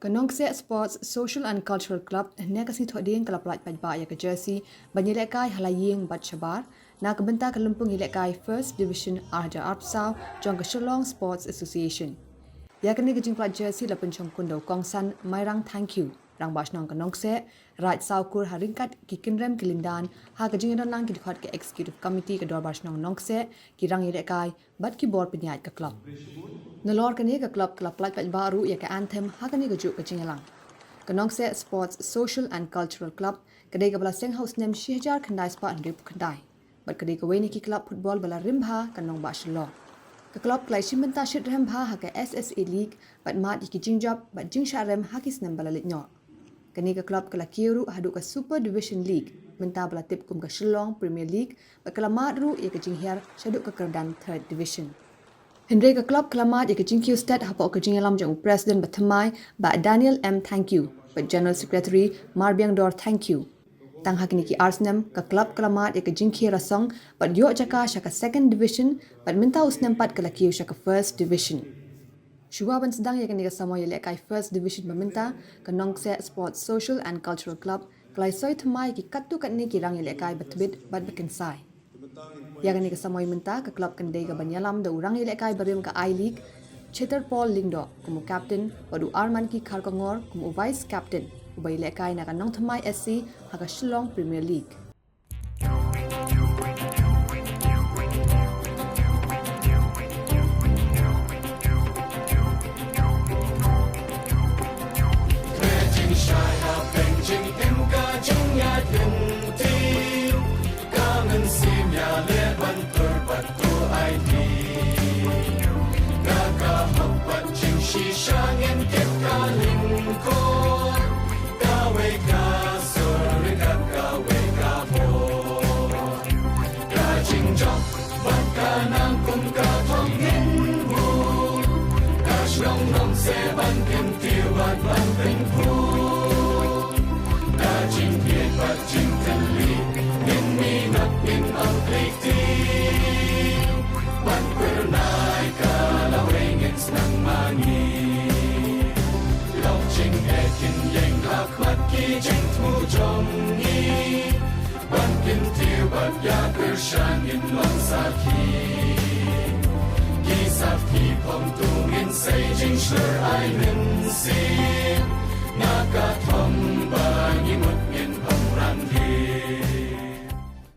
Nongkseh Sports Social and Cultural Club nekasi Thohdieng kelap pelat paidbah ya ke jersey ialehkai hala iing bat shabar na bynta ke lympung ialehkai First Division arja arpsau jong ke Shillong Sports Association. Ya kini kejing pelat jersey la pencong kundau kongsan mairang thank you rang basnong ke Nongkseh right saukur haringkat ki kinrem kilindan ha kejing dan lang ki dikhot ke executive committee ke dor basnong Nongkseh ki rang ialehkai bat ki board penyait ke club. Nalor kini ke klub kelap pelat baru ya ke anthem ha kini kejuk ke Jingalang. Ke Nongkseh Sports Social and Cultural Club kedai ke belaseng house nem Shihjar kendai spa andrip kendai. Bat kedai ke weni ki klub football bala rimha ke Nong Shillong. Ke klub kelai bynta shit remha ha ke SSA League bat mat iki jingjab bat jingsha rem ha ki snem bala litnyor. Kini ke klub kela kiru hadu ke Super Division League bynta bala tip kum ke Shillong Premier League bat kela mat ru ya ke jinghiar syaduk ke kerdan Third Division. Hendrai ke klub kelamat ya ke Jingkiu State hapa ke Jingalam jong Presiden Batemai ba Daniel M thank you, ba General Secretary Marbiang Dor thank you. Tang hakini ki Arsenal ke klub kelamat ya ke Jingkiu Rasong ba Yok Jaka syaka Second Division ba minta usnem pat ke lakiu syaka First Division. Shua ban sedang ya kini ke samo ialehkai First Division meminta ke Nongkseh Sports Social and Cultural Club kelai soi temai ki katu kat ni ki rang ialehkai batbit bat bekensai. Ya kini ke samoi minta ke klub kendai ke Banyalam da urang ialehkai berim ke I-League Chetar Paul Lingdo kumu captain wadu Arman ki Kharkongor kumu vice captain ubai ialehkai na ka Nong Thamai SC ha ka Shillong Premier League. Nakatong ba ngimut ngin pamrang